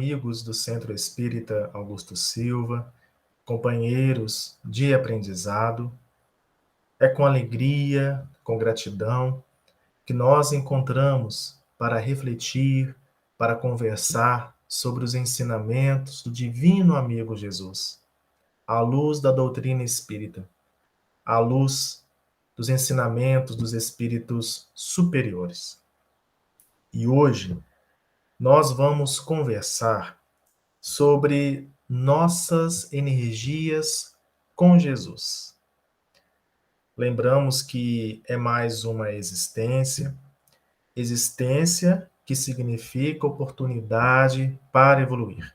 amigos do Centro Espírita Augusto Silva, companheiros de aprendizado. É com alegria, com gratidão, que nós encontramos para refletir, para conversar sobre os ensinamentos do Divino Amigo Jesus, à luz da doutrina espírita, à luz dos ensinamentos dos espíritos superiores. E hoje nós vamos conversar sobre nossas energias com Jesus. Lembramos que é mais uma existência que significa oportunidade para evoluir,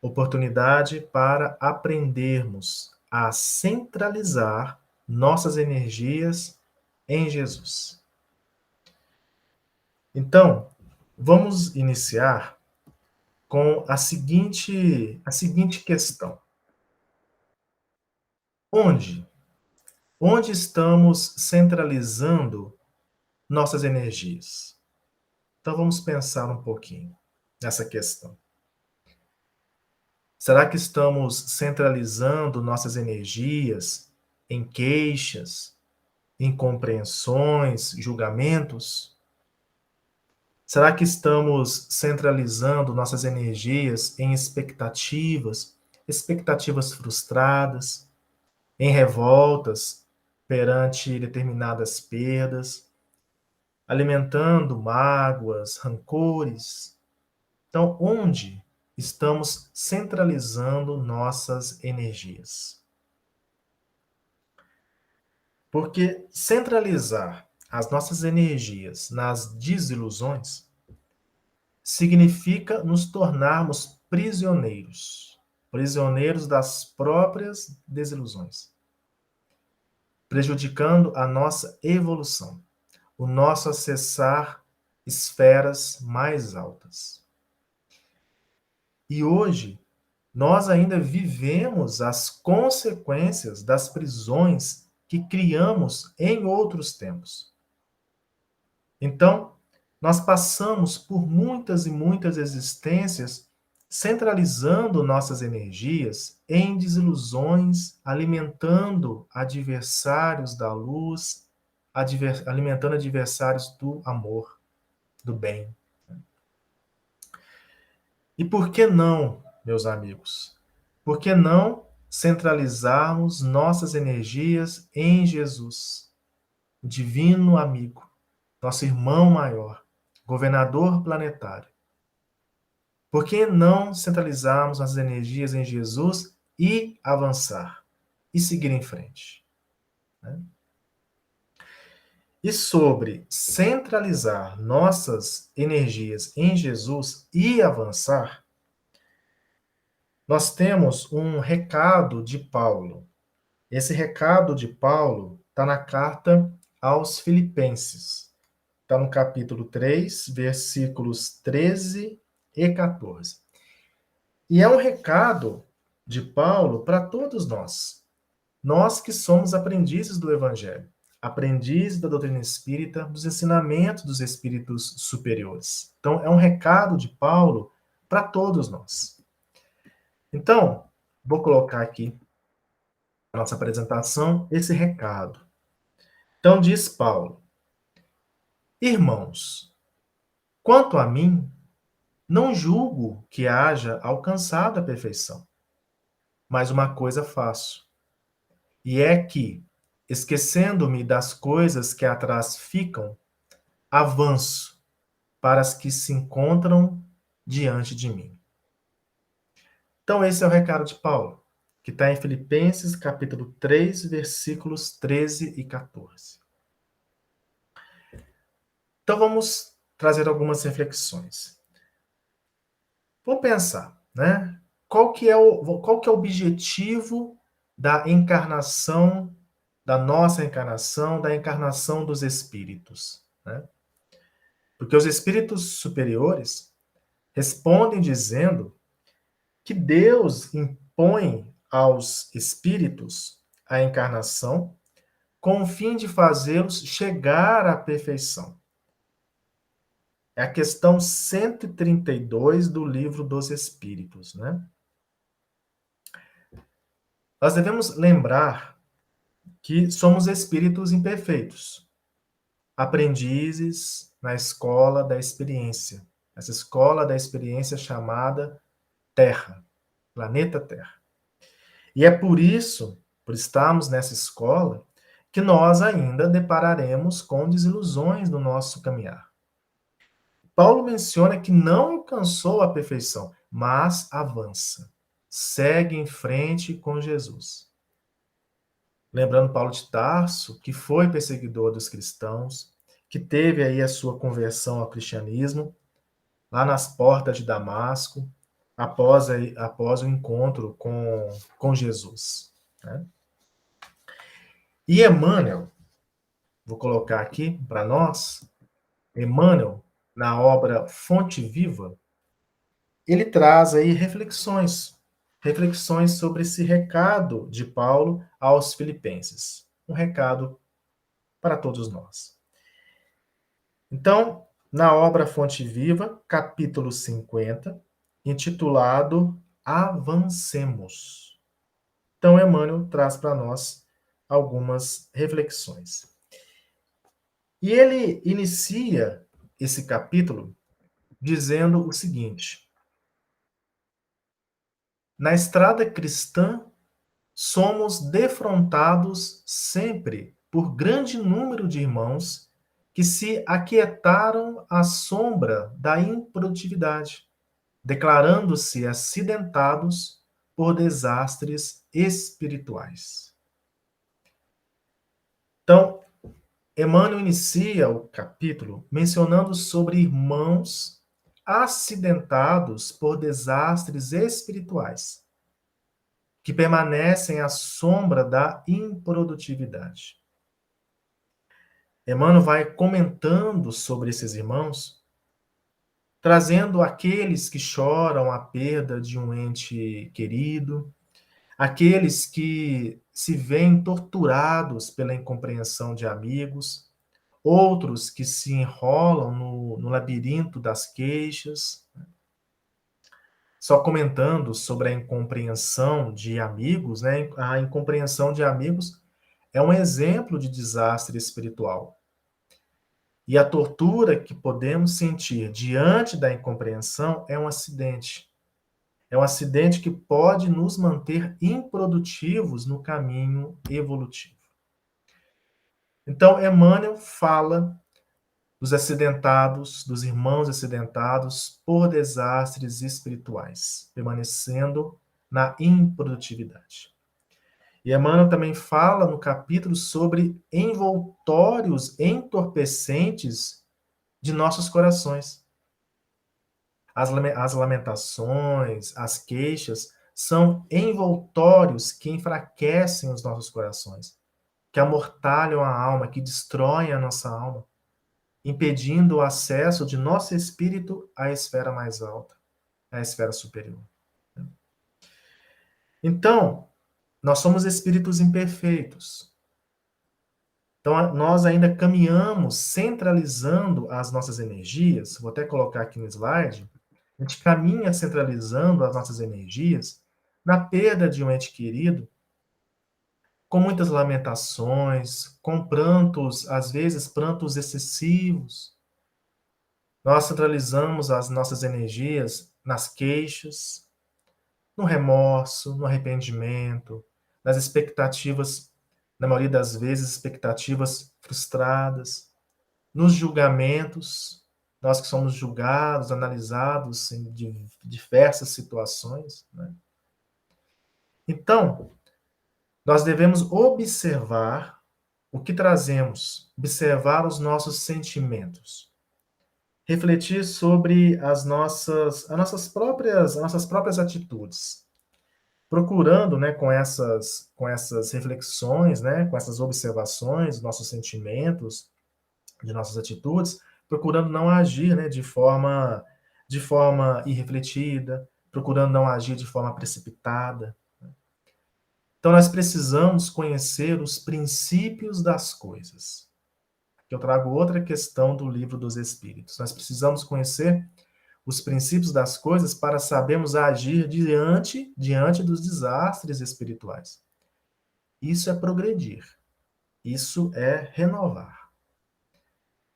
oportunidade para aprendermos a centralizar nossas energias em Jesus. Então, vamos iniciar com a seguinte questão. Onde? Onde estamos centralizando nossas energias? Então vamos pensar um pouquinho nessa questão. Será que estamos centralizando nossas energias em queixas, incompreensões, julgamentos? Será que estamos centralizando nossas energias em expectativas frustradas, em revoltas perante determinadas perdas, alimentando mágoas, rancores? Então, onde estamos centralizando nossas energias? Porque centralizar as nossas energias nas desilusões significa nos tornarmos prisioneiros das próprias desilusões, prejudicando a nossa evolução, o nosso acessar esferas mais altas. E hoje, nós ainda vivemos as consequências das prisões que criamos em outros tempos. Então, nós passamos por muitas e muitas existências centralizando nossas energias em desilusões, alimentando adversários da luz, alimentando adversários do amor, do bem. E por que não, meus amigos? Por que não centralizarmos nossas energias em Jesus, o divino amigo, nosso irmão maior, governador planetário? Por que não centralizarmos nossas energias em Jesus e avançar, e seguir em frente? Né? E sobre centralizar nossas energias em Jesus e avançar, nós temos um recado de Paulo. Esse recado de Paulo está na carta aos Filipenses. Está no capítulo 3, versículos 13 e 14. E é um recado de Paulo para todos nós. Nós que somos aprendizes do Evangelho, aprendizes da doutrina espírita, dos ensinamentos dos espíritos superiores. Então, é um recado de Paulo para todos nós. Então, vou colocar aqui na nossa apresentação esse recado. Então, diz Paulo: Irmãos, quanto a mim, não julgo que haja alcançado a perfeição, mas uma coisa faço, e é que, esquecendo-me das coisas que atrás ficam, avanço para as que se encontram diante de mim. Então, esse é o recado de Paulo, que está em Filipenses, capítulo 3, versículos 13 e 14. Então, vamos trazer algumas reflexões. Vamos pensar, né? Qual que é o objetivo da encarnação, da nossa encarnação, da encarnação dos espíritos, né? Porque os espíritos superiores respondem dizendo que Deus impõe aos espíritos a encarnação com o fim de fazê-los chegar à perfeição. É a questão 132 do Livro dos Espíritos, né? Nós devemos lembrar que somos espíritos imperfeitos, aprendizes na escola da experiência. Essa escola da experiência chamada Terra, planeta Terra. E é por isso, por estarmos nessa escola, que nós ainda depararemos com desilusões no nosso caminhar. Paulo menciona que não alcançou a perfeição, mas avança. Segue em frente com Jesus. Lembrando Paulo de Tarso, que foi perseguidor dos cristãos, que teve aí a sua conversão ao cristianismo, lá nas portas de Damasco, após o encontro com Jesus. Né? E Emmanuel, vou colocar aqui para nós, Emmanuel, na obra Fonte Viva, ele traz aí reflexões sobre esse recado de Paulo aos filipenses. Um recado para todos nós. Então, na obra Fonte Viva, capítulo 50, intitulado Avancemos. Então, Emmanuel traz para nós algumas reflexões. E ele inicia esse capítulo dizendo o seguinte: na estrada cristã, somos defrontados sempre por grande número de irmãos que se aquietaram à sombra da improdutividade, declarando-se acidentados por desastres espirituais. Então, Emmanuel inicia o capítulo mencionando sobre irmãos acidentados por desastres espirituais, que permanecem à sombra da improdutividade. Emmanuel vai comentando sobre esses irmãos, trazendo aqueles que choram a perda de um ente querido, aqueles que se veem torturados pela incompreensão de amigos, outros que se enrolam no labirinto das queixas. Só comentando sobre a incompreensão de amigos, né? A incompreensão de amigos é um exemplo de desastre espiritual. E a tortura que podemos sentir diante da incompreensão é um acidente. É um acidente que pode nos manter improdutivos no caminho evolutivo. Então, Emmanuel fala dos acidentados, dos irmãos acidentados por desastres espirituais, permanecendo na improdutividade. E Emmanuel também fala no capítulo sobre envoltórios entorpecentes de nossos corações. As lamentações, as queixas, são envoltórios que enfraquecem os nossos corações, que amortalham a alma, que destroem a nossa alma, impedindo o acesso de nosso espírito à esfera mais alta, à esfera superior. Então, nós somos espíritos imperfeitos. Então, nós ainda caminhamos centralizando as nossas energias. Vou até colocar aqui no slide. A gente caminha centralizando as nossas energias na perda de um ente querido, com muitas lamentações, com prantos, às vezes prantos excessivos. Nós centralizamos as nossas energias nas queixas, no remorso, no arrependimento, nas expectativas, na maioria das vezes, expectativas frustradas, nos julgamentos, nós que somos julgados, analisados em diversas situações. Né? Então, nós devemos observar o que trazemos, observar os nossos sentimentos, refletir sobre as nossas próprias atitudes, procurando, né, com essas reflexões, né, com essas observações, dos nossos sentimentos, de nossas atitudes, procurando não agir, né, de forma irrefletida, procurando não agir de forma precipitada. Então, nós precisamos conhecer os princípios das coisas. que eu trago outra questão do Livro dos Espíritos. Nós precisamos conhecer os princípios das coisas para sabermos agir diante dos desastres espirituais. Isso é progredir. Isso é renovar.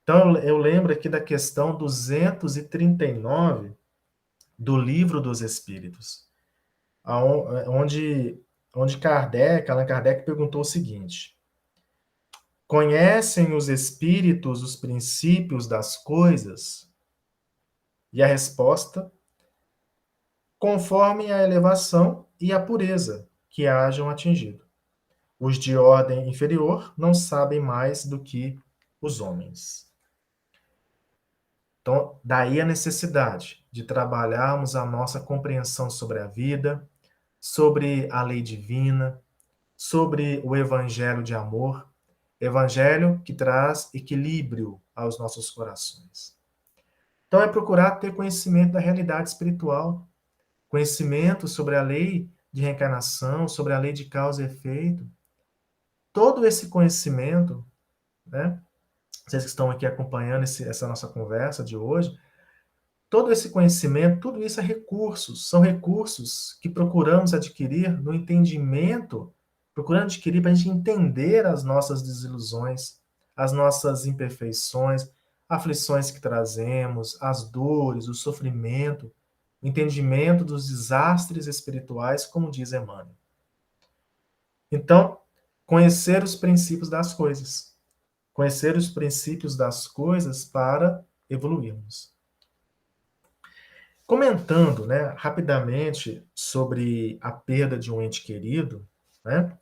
Então, eu lembro aqui da questão 239 do Livro dos Espíritos, onde Allan Kardec perguntou o seguinte: conhecem os espíritos os princípios das coisas? E a resposta: conforme a elevação e a pureza que hajam atingido. Os de ordem inferior não sabem mais do que os homens. Então, daí a necessidade de trabalharmos a nossa compreensão sobre a vida, sobre a lei divina, sobre o evangelho de amor, evangelho que traz equilíbrio aos nossos corações. Então, é procurar ter conhecimento da realidade espiritual, conhecimento sobre a lei de reencarnação, sobre a lei de causa e efeito. Todo esse conhecimento, né? Vocês que estão aqui acompanhando essa nossa conversa de hoje, todo esse conhecimento, tudo isso é recursos, são recursos que procuramos adquirir no entendimento, procurando adquirir para a gente entender as nossas desilusões, as nossas imperfeições, aflições que trazemos, as dores, o sofrimento, o entendimento dos desastres espirituais, como diz Emmanuel. Então, conhecer os princípios das coisas. Conhecer os princípios das coisas para evoluirmos. Comentando, né, rapidamente sobre a perda de um ente querido, né,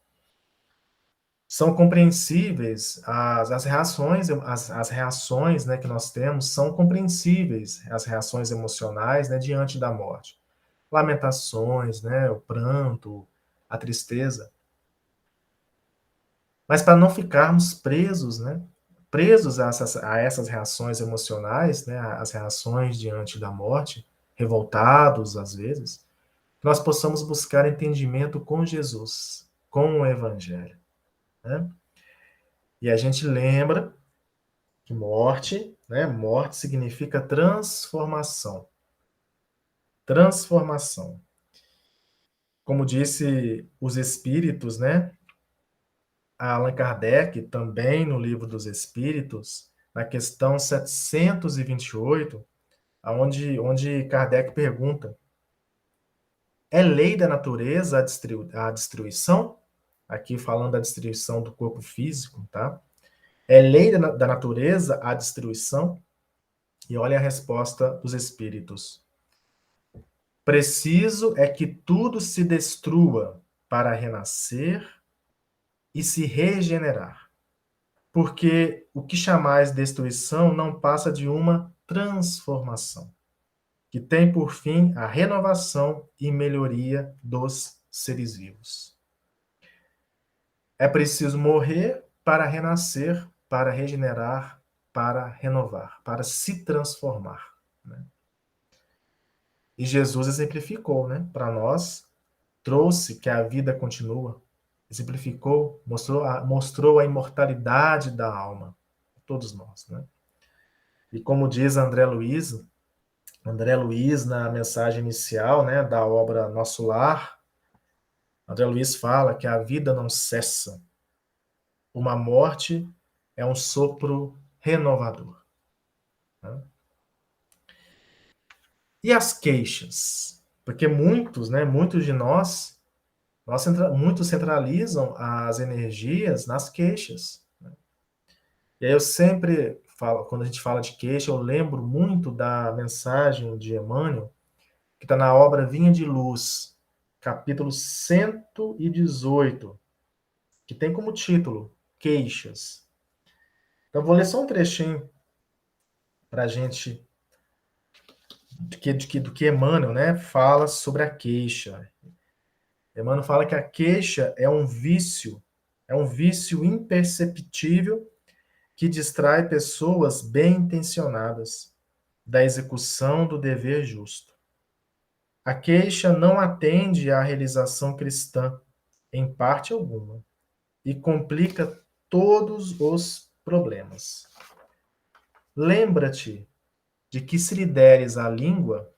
são compreensíveis as reações, as reações, né, que nós temos são compreensíveis, as reações emocionais, né, diante da morte. Lamentações, né, o pranto, a tristeza. Mas para não ficarmos presos, né, presos a essas reações emocionais, né, as reações diante da morte, revoltados às vezes, nós possamos buscar entendimento com Jesus, com o Evangelho. Né? E a gente lembra que morte, né, morte significa transformação. Transformação. Como disse os Espíritos, né, Allan Kardec, também no Livro dos Espíritos, na questão 728, onde Kardec pergunta: é lei da natureza a destruição? Aqui falando da destruição do corpo físico, tá? É lei da natureza a destruição? E olha a resposta dos espíritos. Preciso é que tudo se destrua para renascer e se regenerar. Porque o que chamais destruição não passa de uma transformação, que tem por fim a renovação e melhoria dos seres vivos. É preciso morrer para renascer, para regenerar, para renovar, para se transformar. Né? E Jesus exemplificou, né, para nós, trouxe que a vida continua, exemplificou, mostrou a imortalidade da alma, todos nós. Né? E como diz André Luiz, na mensagem inicial, né, da obra Nosso Lar, André Luiz fala que a vida não cessa. Uma morte é um sopro renovador. Né? E as queixas? Porque muitos de muitos centralizam as energias nas queixas. Né? E aí eu sempre falo, quando a gente fala de queixa, eu lembro muito da mensagem de Emmanuel, que está na obra Vinha de Luz, capítulo 118, que tem como título Queixas. Então, eu vou ler só um trechinho para a gente, do que Emmanuel, né, fala sobre a queixa. Emmanuel fala que a queixa é um vício imperceptível que distrai pessoas bem intencionadas da execução do dever justo. A queixa não atende à realização cristã, em parte alguma, e complica todos os problemas. Lembra-te de que se lhe deres a língua,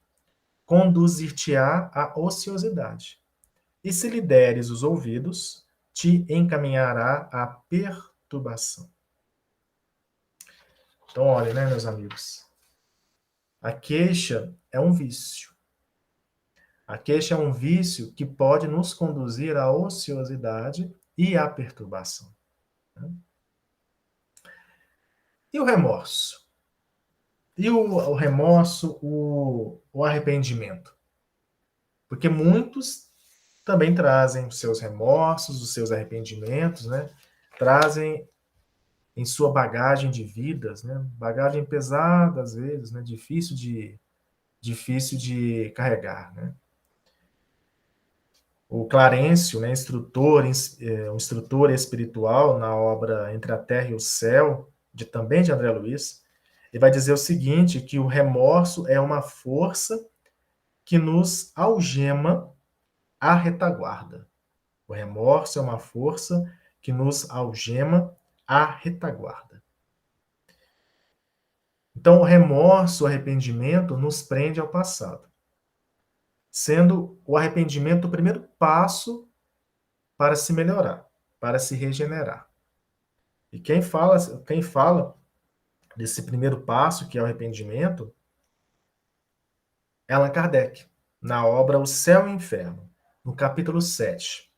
conduzir-te-á à ociosidade. E se lhe deres os ouvidos, te encaminhará à perturbação. Então, olha, né, meus amigos? A queixa é um vício. A queixa é um vício que pode nos conduzir à ociosidade e à perturbação. E o remorso? E o remorso, o arrependimento? Porque muitos também trazem os seus remorsos, os seus arrependimentos, né? Trazem em sua bagagem de vidas, né? Bagagem pesada às vezes, né? Difícil de carregar, né? O Clarencio, né, um instrutor espiritual na obra Entre a Terra e o Céu, também de André Luiz, ele vai dizer o seguinte, que o remorso é uma força que nos algema à retaguarda. O remorso é uma força que nos algema à retaguarda. Então, o remorso, o arrependimento, nos prende ao passado, sendo o arrependimento o primeiro passo para se melhorar, para se regenerar. E quem fala desse primeiro passo, que é o arrependimento, é Allan Kardec, na obra O Céu e o Inferno, no capítulo 7,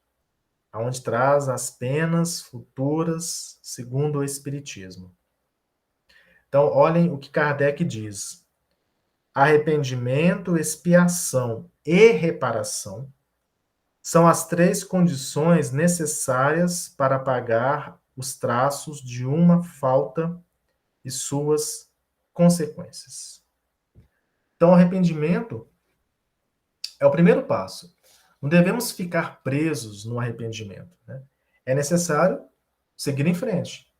onde traz as penas futuras segundo o Espiritismo. Então, olhem o que Kardec diz. Arrependimento, expiação e reparação são as três condições necessárias para apagar os traços de uma falta e suas consequências. Então, o arrependimento é o primeiro passo. Não devemos ficar presos no arrependimento, né? É necessário seguir em frente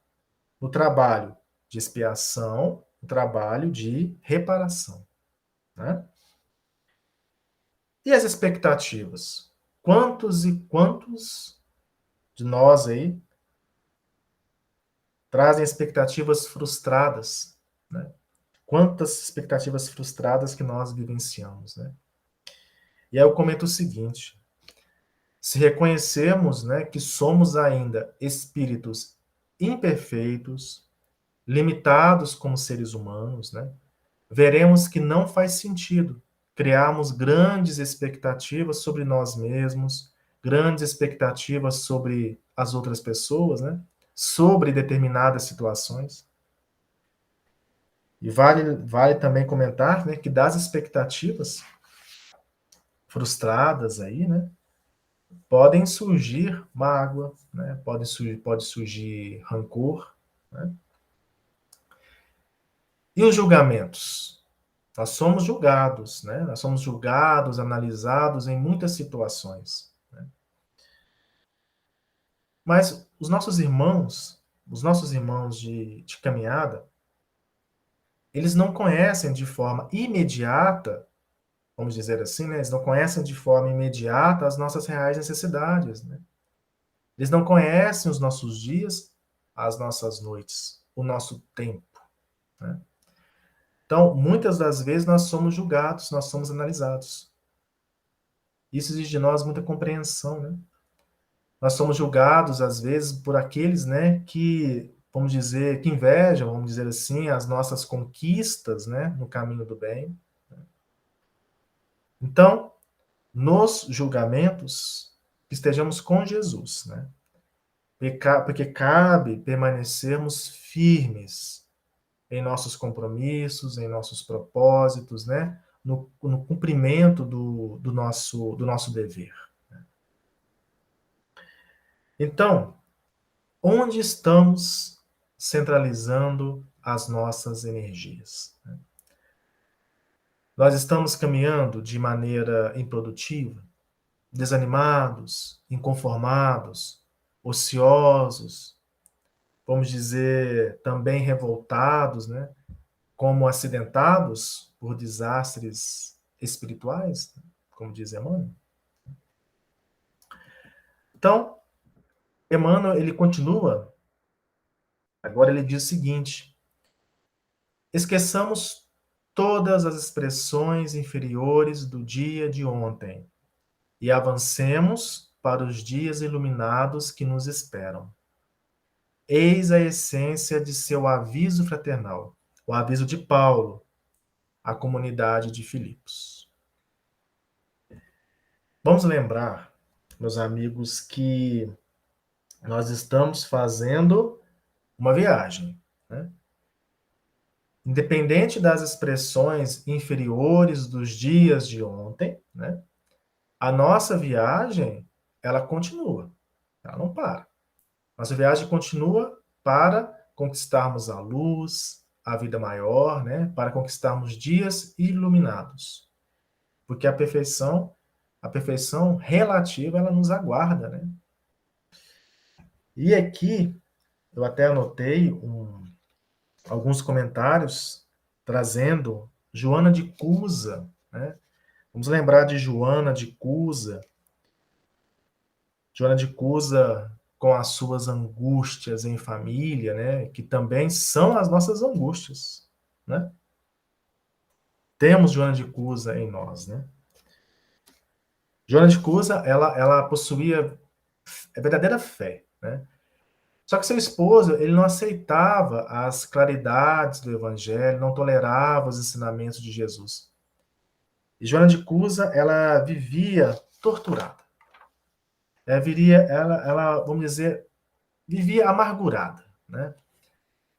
no trabalho de expiação, no trabalho de reparação, né? E as expectativas? Quantos e quantos de nós aí trazem expectativas frustradas, né? Quantas expectativas frustradas que nós vivenciamos, né? E aí eu comento o seguinte: se reconhecermos, né, que somos ainda espíritos imperfeitos, limitados como seres humanos, né, veremos que não faz sentido criarmos grandes expectativas sobre nós mesmos, grandes expectativas sobre as outras pessoas, né, sobre determinadas situações. E vale também comentar, né, que das expectativas frustradas aí, né, podem surgir mágoa, né, pode surgir rancor, né. E os julgamentos? Nós somos julgados, né? Nós somos julgados, analisados em muitas situações, né? Mas os nossos irmãos de caminhada, eles não conhecem de forma imediata, vamos dizer assim, né? Eles não conhecem de forma imediata as nossas reais necessidades, né? Eles não conhecem os nossos dias, as nossas noites, o nosso tempo, né? Então, muitas das vezes nós somos julgados, nós somos analisados. Isso exige de nós muita compreensão, né? Nós somos julgados, às vezes, por aqueles, né, que, vamos dizer, que invejam, vamos dizer assim, as nossas conquistas, né, no caminho do bem. Então, nos julgamentos, estejamos com Jesus, né? Porque cabe permanecermos firmes em nossos compromissos, em nossos propósitos, né? No cumprimento do nosso dever. Então, onde estamos centralizando as nossas energias? Nós estamos caminhando de maneira improdutiva, desanimados, inconformados, ociosos, vamos dizer, também revoltados, né? Como acidentados por desastres espirituais, como diz Emmanuel. Então, Emmanuel, ele continua Agora ele diz o seguinte: esqueçamos todas as expressões inferiores do dia de ontem e avancemos para os dias iluminados que nos esperam. Eis a essência de seu aviso fraternal, o aviso de Paulo à comunidade de Filipos. Vamos lembrar, meus amigos, que nós estamos fazendo uma viagem, né? Independente das expressões inferiores dos dias de ontem, né? A nossa viagem, ela continua, ela não para. Nossa viagem continua para conquistarmos a luz, a vida maior, né? Para conquistarmos dias iluminados. Porque a perfeição relativa, ela nos aguarda, né? E aqui, eu até anotei alguns comentários trazendo Joana de Cusa, né? Vamos lembrar de Joana de Cusa. Joana de Cusa com as suas angústias em família, né? Que também são as nossas angústias, né? Temos Joana de Cusa em nós, né? Joana de Cusa, ela possuía verdadeira fé, né? Só que seu esposo, ele não aceitava as claridades do evangelho, não tolerava os ensinamentos de Jesus. E Joana de Cusa, ela vivia torturada. Vamos dizer, vivia amargurada, né?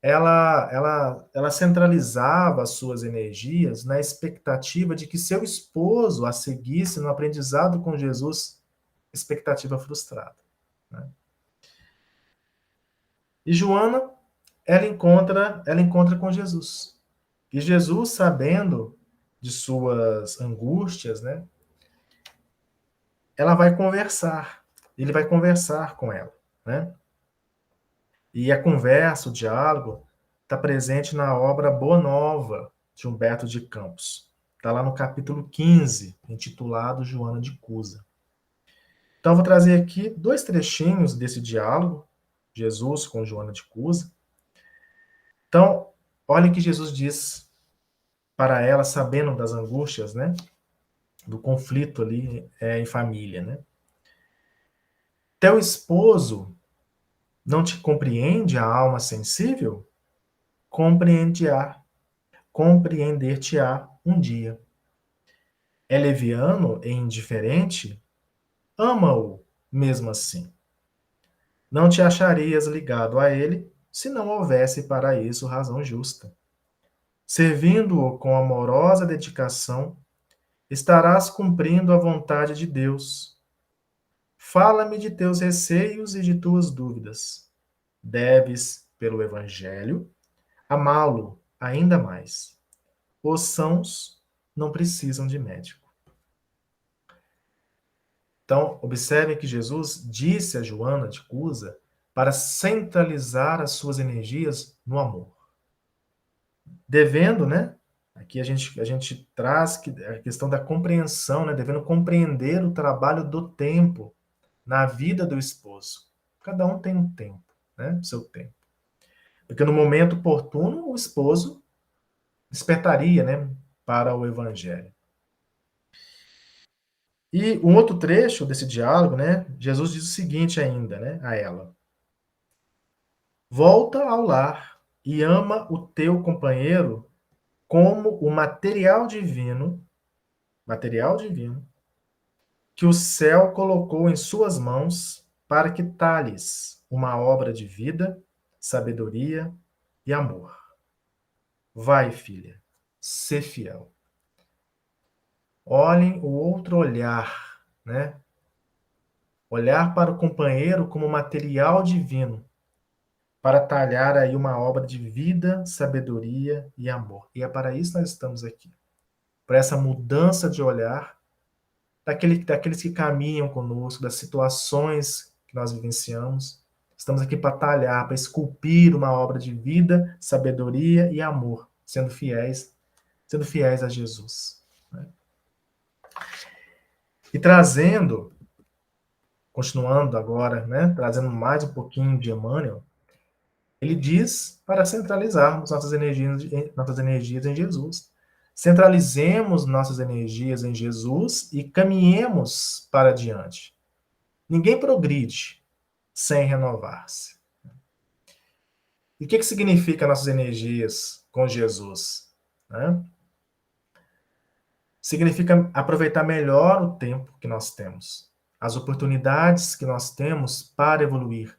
Ela centralizava as suas energias na expectativa de que seu esposo a seguisse no aprendizado com Jesus, expectativa frustrada, né? E Joana, ela encontra com Jesus. E Jesus, sabendo de suas angústias, né, ela vai conversar. Ele vai conversar com ela, né? E a conversa, o diálogo, está presente na obra Boa Nova, de Humberto de Campos. Está lá no capítulo 15, intitulado Joana de Cusa. Então, eu vou trazer aqui dois trechinhos desse diálogo, Jesus com Joana de Cusa. Então, olha o que Jesus diz para ela, sabendo das angústias, né? Do conflito ali em família, né? Teu esposo não te compreende a alma sensível? Compreender-te-á um dia. É leviano e indiferente? Ama-o mesmo assim. Não te acharias ligado a ele se não houvesse para isso razão justa. Servindo-o com amorosa dedicação, estarás cumprindo a vontade de Deus. Fala-me de teus receios e de tuas dúvidas. Deves, pelo Evangelho, amá-lo ainda mais. Os sãos não precisam de médico. Então, observe que Jesus disse a Joana de Cusa para centralizar as suas energias no amor. Devendo, né? Aqui a gente traz a questão da compreensão, né? Devendo compreender o trabalho do tempo na vida do esposo. Cada um tem um tempo, né? O seu tempo. Porque no momento oportuno, o esposo despertaria, né? Para o evangelho. E um outro trecho desse diálogo, né? Jesus diz o seguinte ainda, né? A ela: volta ao lar e ama o teu companheiro como o material divino, que o céu colocou em suas mãos para que talhes uma obra de vida, sabedoria e amor. Vai, filha, sê fiel. Olhem o outro olhar, né? Olhar para o companheiro como material divino, para talhar aí uma obra de vida, sabedoria e amor. E é para isso que nós estamos aqui. Para essa mudança de olhar daqueles que caminham conosco, das situações que nós vivenciamos. Estamos aqui para talhar, para esculpir uma obra de vida, sabedoria e amor, sendo fiéis a Jesus, né? E trazendo, continuando agora, né, trazendo mais um pouquinho de Emmanuel, Ele diz para centralizarmos nossas energias em Jesus. Centralizemos nossas energias em Jesus e caminhemos para diante. Ninguém progride sem renovar-se. E o que significa nossas energias com Jesus? Né? Significa aproveitar melhor o tempo que nós temos, as oportunidades que nós temos para evoluir,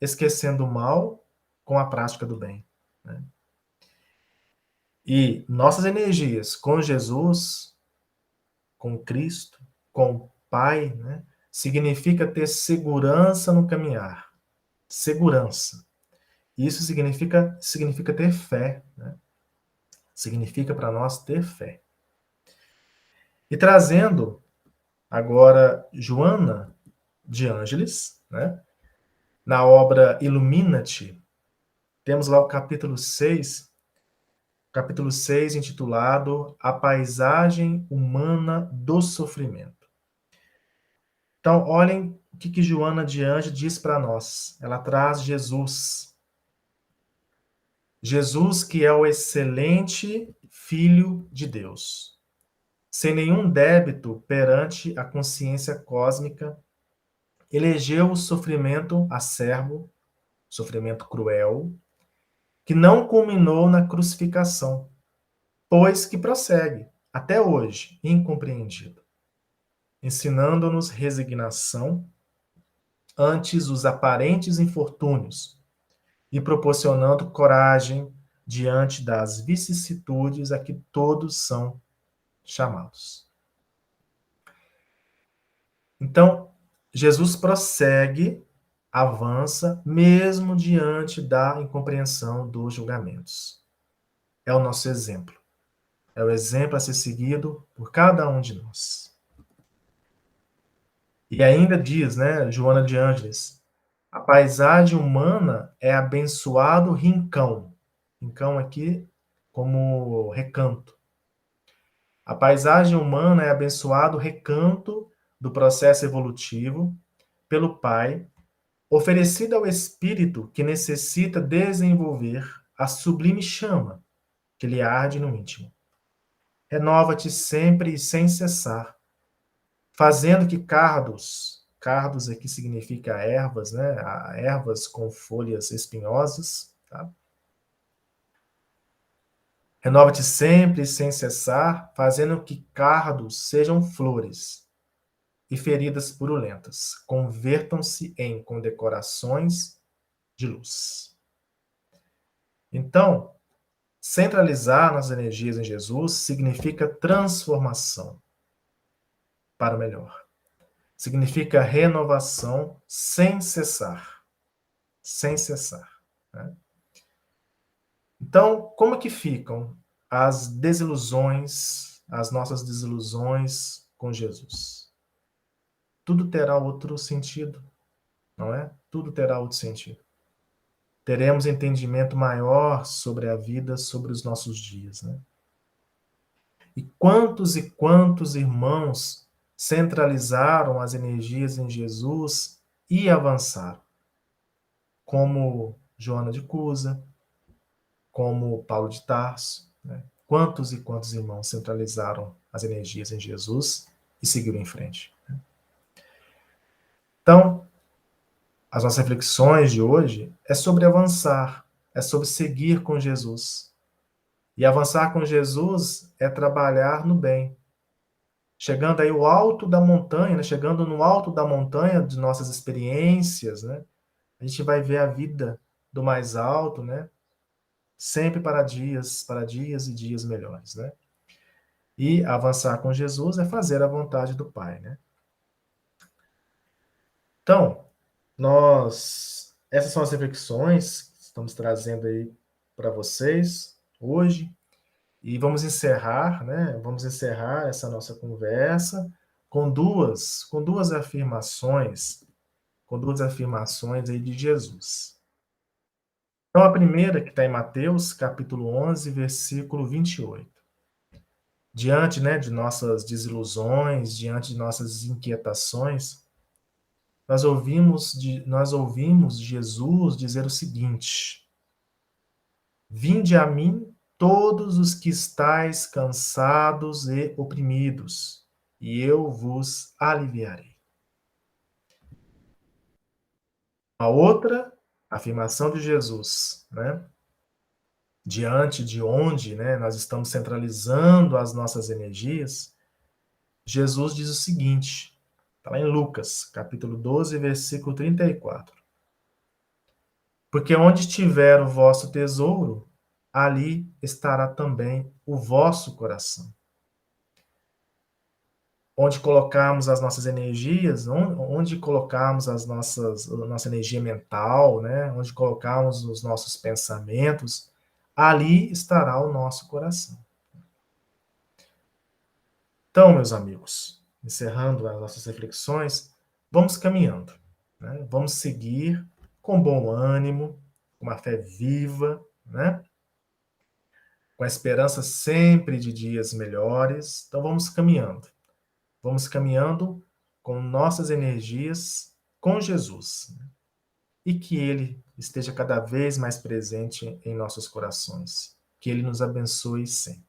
esquecendo o mal com a prática do bem. Né? E nossas energias com Jesus, com Cristo, com o Pai, né, significa ter segurança no caminhar. Segurança. Isso significa ter fé. Né? Significa para nós ter fé. E trazendo agora Joana de Ângeles, né, na obra Ilumina-te, temos lá o capítulo 6 intitulado A Paisagem Humana do Sofrimento. Então, olhem o que Joana de Ângeles diz para nós. Ela traz Jesus. Jesus que é o excelente Filho de Deus, sem nenhum débito perante a consciência cósmica, elegeu o sofrimento acerbo, sofrimento cruel, que não culminou na crucificação, pois que prossegue, até hoje, incompreendido, ensinando-nos resignação ante os aparentes infortúnios e proporcionando coragem diante das vicissitudes a que todos são chamados. Então, Jesus prossegue, avança, mesmo diante da incompreensão dos julgamentos. É o nosso exemplo. É o exemplo a ser seguido por cada um de nós. E ainda diz, né, Joana de Ângeles, a paisagem humana é abençoado rincão. Rincão aqui como recanto. A paisagem humana é abençoado recanto do processo evolutivo pelo Pai, oferecida ao espírito que necessita desenvolver a sublime chama que lhe arde no íntimo. Renova-te sempre e sem cessar, fazendo que cardos aqui significa ervas, né? Ervas com folhas espinhosas, tá? Renova-te sempre e sem cessar, fazendo que cardos sejam flores e feridas purulentas convertam-se em condecorações de luz. Então, centralizar nossas energias em Jesus significa transformação para o melhor. Significa renovação sem cessar. Sem cessar. Né? Então, como que ficam as desilusões, as nossas desilusões com Jesus? Tudo terá outro sentido, não é? Tudo terá outro sentido. Teremos entendimento maior sobre a vida, sobre os nossos dias, né? E quantos irmãos centralizaram as energias em Jesus e avançaram? Como Joana de Cusa, como Paulo de Tarso, né? Quantos e quantos irmãos centralizaram as energias em Jesus e seguiram em frente? Né? Então, as nossas reflexões de hoje é sobre avançar, é sobre seguir com Jesus. E avançar com Jesus é trabalhar no bem. Chegando aí o alto da montanha, né? Chegando no alto da montanha de nossas experiências, né? A gente vai ver a vida do mais alto, né? Sempre para dias e dias melhores, né? E avançar com Jesus é fazer a vontade do Pai, né? Então, essas são as reflexões que estamos trazendo aí para vocês hoje. E vamos encerrar, né? Vamos encerrar essa nossa conversa com duas afirmações aí de Jesus. Então, a primeira que está em Mateus, capítulo 11, versículo 28. Diante, né, de nossas desilusões, diante de nossas inquietações, nós ouvimos Jesus dizer o seguinte: Vinde a mim todos os que estáis cansados e oprimidos, e eu vos aliviarei. A outra afirmação de Jesus, né? Diante de onde, né, nós estamos centralizando as nossas energias, Jesus diz o seguinte, está lá em Lucas, capítulo 12, versículo 34. Porque onde estiver o vosso tesouro, ali estará também o vosso coração. Onde colocarmos as nossas energias, onde colocarmos a nossa energia mental, né? Onde colocarmos os nossos pensamentos, ali estará o nosso coração. Então, meus amigos, encerrando as nossas reflexões, vamos caminhando, né? Vamos seguir com bom ânimo, com uma fé viva, né? Com a esperança sempre de dias melhores. Então, vamos caminhando. Vamos caminhando com nossas energias com Jesus. E que Ele esteja cada vez mais presente em nossos corações. Que Ele nos abençoe sempre.